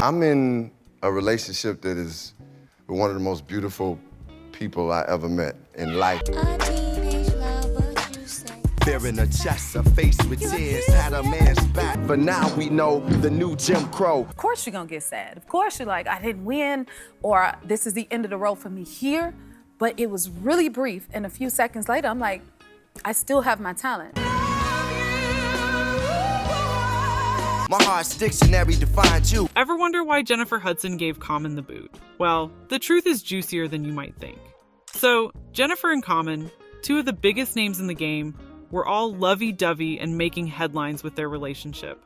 I'm in a relationship that is with one of the most beautiful people I ever met in life. Fear in her chest, her face with tears, had a man's back. But now we know the new Jim Crow. Of course you're gonna get sad. Of course you're like, I didn't win, or this is the end of the road for me here. But it was really brief, and a few seconds later, I'm like, I still have my talent. My heart's dictionary defines you. Ever wonder why Jennifer Hudson gave Common the boot? Well, the truth is juicier than you might think. So, Jennifer and Common, two of the biggest names in the game, were all lovey-dovey and making headlines with their relationship.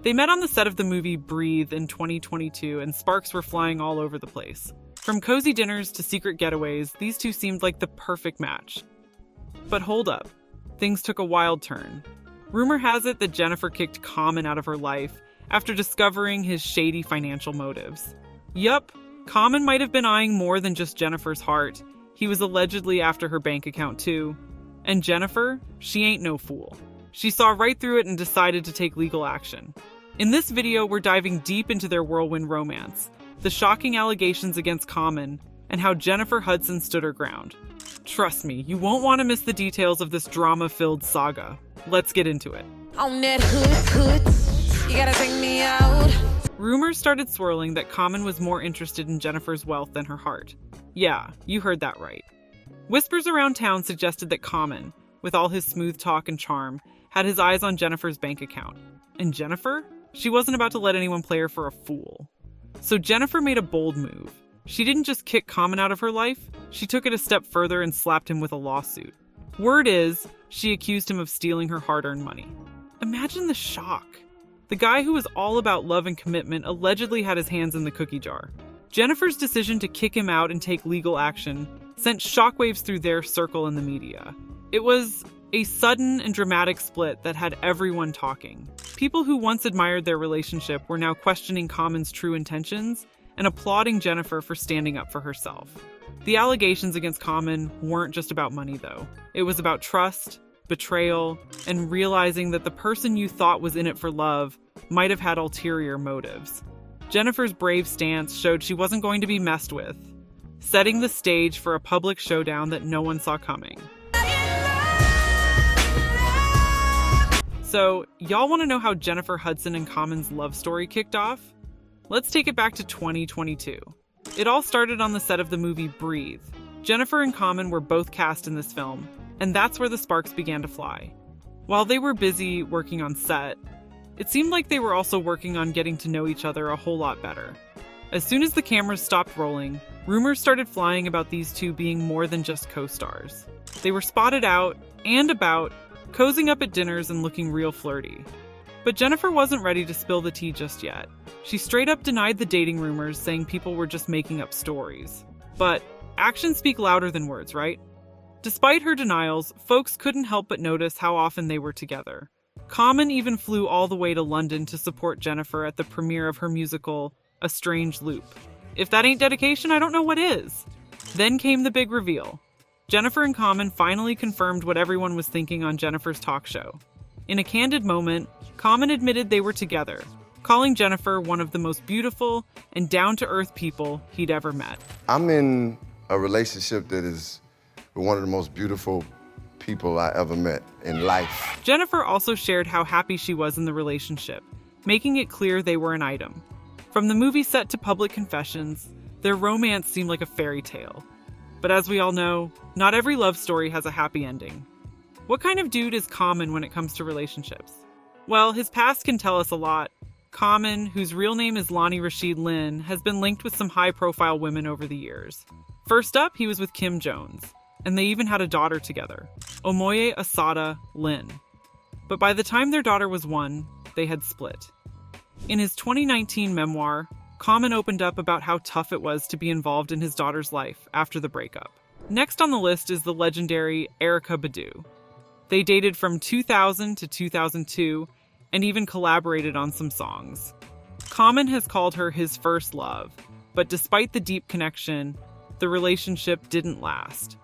They met on the set of the movie Breathe in 2022, and sparks were flying all over the place. From cozy dinners to secret getaways, these two seemed like the perfect match. But hold up, things took a wild turn. Rumor has it that Jennifer kicked Common out of her life after discovering his shady financial motives. Yup, Common might have been eyeing more than just Jennifer's heart. He was allegedly after her bank account too. And Jennifer, she ain't no fool. She saw right through it and decided to take legal action. In this video, we're diving deep into their whirlwind romance, the shocking allegations against Common, and how Jennifer Hudson stood her ground. Trust me, you won't want to miss the details of this drama-filled saga. Let's get into it. On that hood, you gotta take me out. Rumors started swirling that Common was more interested in Jennifer's wealth than her heart. Yeah, you heard that right. Whispers around town suggested that Common, with all his smooth talk and charm, had his eyes on Jennifer's bank account. And Jennifer? She wasn't about to let anyone play her for a fool. So Jennifer made a bold move. She didn't just kick Common out of her life, she took it a step further and slapped him with a lawsuit. Word is, she accused him of stealing her hard-earned money. Imagine the shock. The guy who was all about love and commitment allegedly had his hands in the cookie jar. Jennifer's decision to kick him out and take legal action sent shockwaves through their circle in the media. It was a sudden and dramatic split that had everyone talking. People who once admired their relationship were now questioning Common's true intentions and applauding Jennifer for standing up for herself. The allegations against Common weren't just about money, though. It was about trust, betrayal, and realizing that the person you thought was in it for love might have had ulterior motives. Jennifer's brave stance showed she wasn't going to be messed with, setting the stage for a public showdown that no one saw coming. So, y'all want to know how Jennifer Hudson and Common's love story kicked off? Let's take it back to 2022. It all started on the set of the movie Breathe. Jennifer and Common were both cast in this film, and that's where the sparks began to fly. While they were busy working on set, it seemed like they were also working on getting to know each other a whole lot better. As soon as the cameras stopped rolling, rumors started flying about these two being more than just co-stars. They were spotted out and about, cozying up at dinners and looking real flirty. But Jennifer wasn't ready to spill the tea just yet. She straight up denied the dating rumors, saying people were just making up stories. But actions speak louder than words, right? Despite her denials, folks couldn't help but notice how often they were together. Common even flew all the way to London to support Jennifer at the premiere of her musical, A Strange Loop. If that ain't dedication, I don't know what is. Then came the big reveal. Jennifer and Common finally confirmed what everyone was thinking on Jennifer's talk show. In a candid moment, Common admitted they were together, calling Jennifer one of the most beautiful and down-to-earth people he'd ever met. I'm in a relationship that is with one of the most beautiful people I ever met in life. Jennifer also shared how happy she was in the relationship, making it clear they were an item. From the movie set to public confessions, their romance seemed like a fairy tale. But as we all know, not every love story has a happy ending. What kind of dude is Common when it comes to relationships? Well, his past can tell us a lot. Common, whose real name is Lonnie Rashid Lynn, has been linked with some high-profile women over the years. First up, he was with Kim Jones, and they even had a daughter together, Omoye Asada Lynn. But by the time their daughter was 1, they had split. In his 2019 memoir, Common opened up about how tough it was to be involved in his daughter's life after the breakup. Next on the list is the legendary Erykah Badu. They dated from 2000 to 2002 and even collaborated on some songs. Common has called her his first love, but despite the deep connection, the relationship didn't last.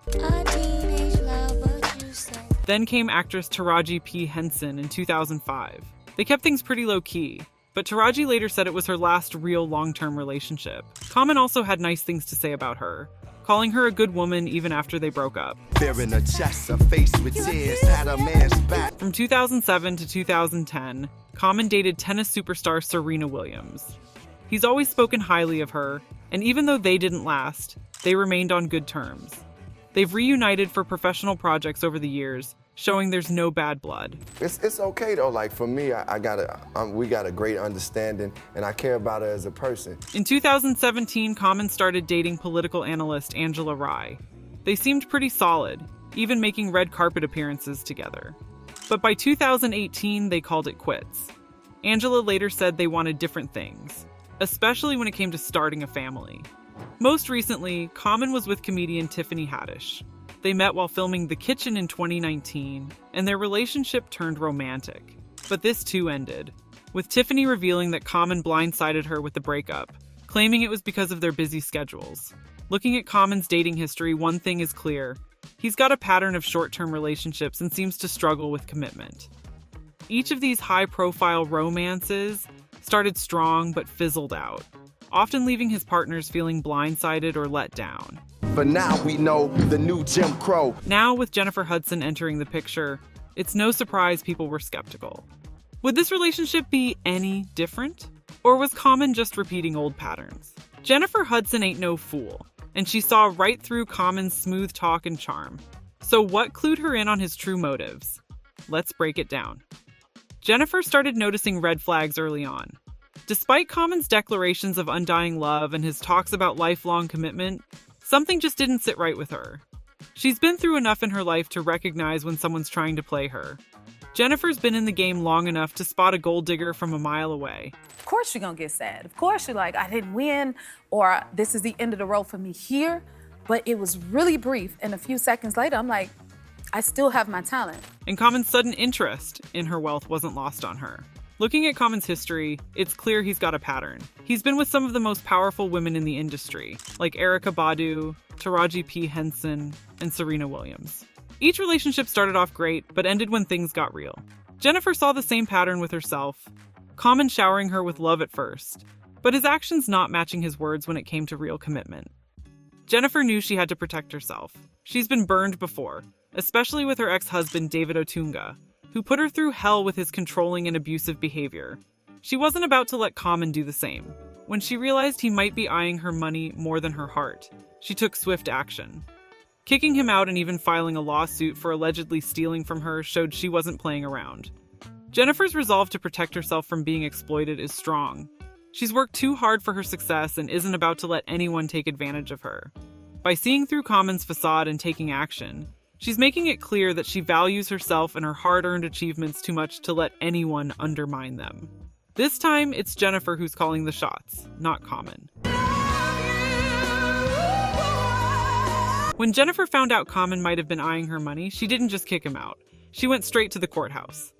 Then came actress Taraji P. Henson in 2005. They kept things pretty low-key, but Taraji later said it was her last real long-term relationship. Common also had nice things to say about her, calling her a good woman even after they broke up. Bearing a chest, a face with tears, had a man's back. From 2007 to 2010, Common dated tennis superstar Serena Williams. He's always spoken highly of her, and even though they didn't last, they remained on good terms. They've reunited for professional projects over the years, showing there's no bad blood. It's okay though. Like for me, we got a great understanding, and I care about her as a person. In 2017, Common started dating political analyst Angela Rye. They seemed pretty solid, even making red carpet appearances together. But by 2018, they called it quits. Angela later said they wanted different things, especially when it came to starting a family. Most recently, Common was with comedian Tiffany Haddish. They met while filming The Kitchen in 2019, and their relationship turned romantic. But this too ended, with Tiffany revealing that Common blindsided her with the breakup, claiming it was because of their busy schedules. Looking at Common's dating history, one thing is clear. He's got a pattern of short-term relationships and seems to struggle with commitment. Each of these high-profile romances started strong but fizzled out, often leaving his partners feeling blindsided or let down. But now we know the new Jim Crow. Now, with Jennifer Hudson entering the picture, it's no surprise people were skeptical. Would this relationship be any different? Or was Common just repeating old patterns? Jennifer Hudson ain't no fool, and she saw right through Common's smooth talk and charm. So what clued her in on his true motives? Let's break it down. Jennifer started noticing red flags early on. Despite Common's declarations of undying love and his talks about lifelong commitment, something just didn't sit right with her. She's been through enough in her life to recognize when someone's trying to play her. Jennifer's been in the game long enough to spot a gold digger from a mile away. Of course you're gonna get sad. Of course you're like, I didn't win, or this is the end of the road for me here. But it was really brief, and a few seconds later, I'm like, I still have my talent. And Common's sudden interest in her wealth wasn't lost on her. Looking at Common's history, it's clear he's got a pattern. He's been with some of the most powerful women in the industry, like Erykah Badu, Taraji P. Henson, and Serena Williams. Each relationship started off great, but ended when things got real. Jennifer saw the same pattern with herself, Common showering her with love at first, but his actions not matching his words when it came to real commitment. Jennifer knew she had to protect herself. She's been burned before, especially with her ex-husband David Otunga, who put her through hell with his controlling and abusive behavior. She wasn't about to let Common do the same. When she realized he might be eyeing her money more than her heart, she took swift action. Kicking him out and even filing a lawsuit for allegedly stealing from her showed she wasn't playing around. Jennifer's resolve to protect herself from being exploited is strong. She's worked too hard for her success and isn't about to let anyone take advantage of her. By seeing through Common's facade and taking action, she's making it clear that she values herself and her hard-earned achievements too much to let anyone undermine them. This time, it's Jennifer who's calling the shots, not Common. When Jennifer found out Common might have been eyeing her money, she didn't just kick him out. She went straight to the courthouse.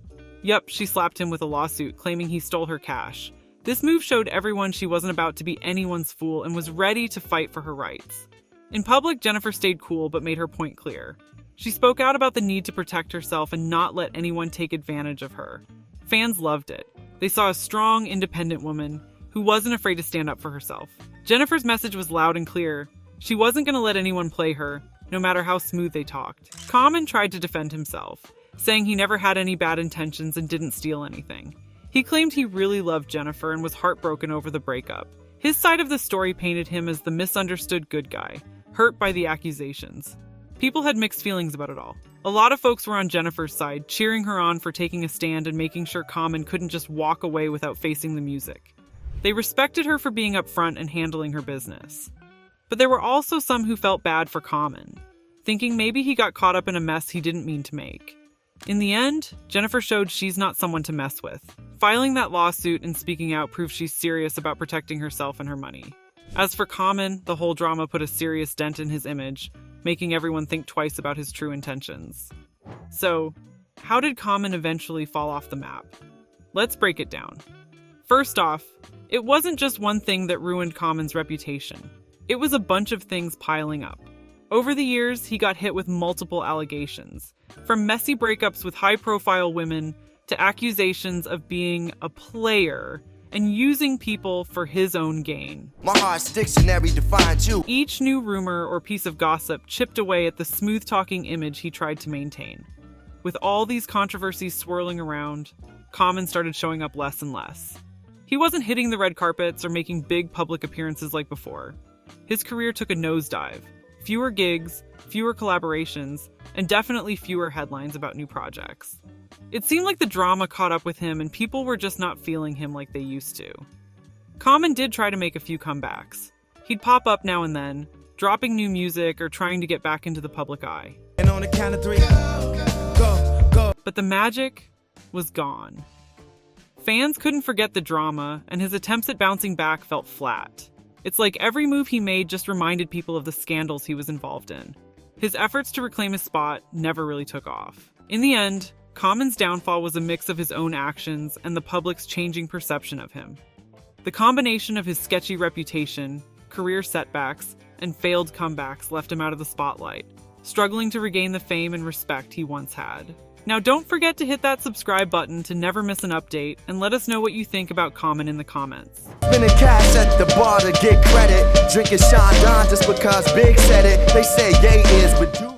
Yup, she slapped him with a lawsuit, claiming he stole her cash. This move showed everyone she wasn't about to be anyone's fool and was ready to fight for her rights. In public, Jennifer stayed cool but made her point clear. She spoke out about the need to protect herself and not let anyone take advantage of her. Fans loved it. They saw a strong, independent woman who wasn't afraid to stand up for herself. Jennifer's message was loud and clear. She wasn't going to let anyone play her, no matter how smooth they talked. Common tried to defend himself, saying he never had any bad intentions and didn't steal anything. He claimed he really loved Jennifer and was heartbroken over the breakup. His side of the story painted him as the misunderstood good guy, hurt by the accusations. People had mixed feelings about it all. A lot of folks were on Jennifer's side, cheering her on for taking a stand and making sure Common couldn't just walk away without facing the music. They respected her for being upfront and handling her business. But there were also some who felt bad for Common, thinking maybe he got caught up in a mess he didn't mean to make. In the end, Jennifer showed she's not someone to mess with. Filing that lawsuit and speaking out proved she's serious about protecting herself and her money. As for Common, the whole drama put a serious dent in his image, making everyone think twice about his true intentions. So, how did Common eventually fall off the map? Let's break it down. First off, it wasn't just one thing that ruined Common's reputation. It was a bunch of things piling up. Over the years, he got hit with multiple allegations, from messy breakups with high-profile women to accusations of being a player and using people for his own gain. My heart's dictionary defines you. Each new rumor or piece of gossip chipped away at the smooth-talking image he tried to maintain. With all these controversies swirling around, Common started showing up less and less. He wasn't hitting the red carpets or making big public appearances like before. His career took a nosedive. Fewer gigs, fewer collaborations, and definitely fewer headlines about new projects. It seemed like the drama caught up with him and people were just not feeling him like they used to. Common did try to make a few comebacks. He'd pop up now and then, dropping new music or trying to get back into the public eye. And on the count of 3, go. But the magic was gone. Fans couldn't forget the drama, and his attempts at bouncing back felt flat. It's like every move he made just reminded people of the scandals he was involved in. His efforts to reclaim his spot never really took off. In the end, Common's downfall was a mix of his own actions and the public's changing perception of him. The combination of his sketchy reputation, career setbacks, and failed comebacks left him out of the spotlight, struggling to regain the fame and respect he once had. Now don't forget to hit that subscribe button to never miss an update, and let us know what you think about Common in the comments. Spending cash at the bar to get credit. Drinking Chandon just because Big said it. They say yay is, but do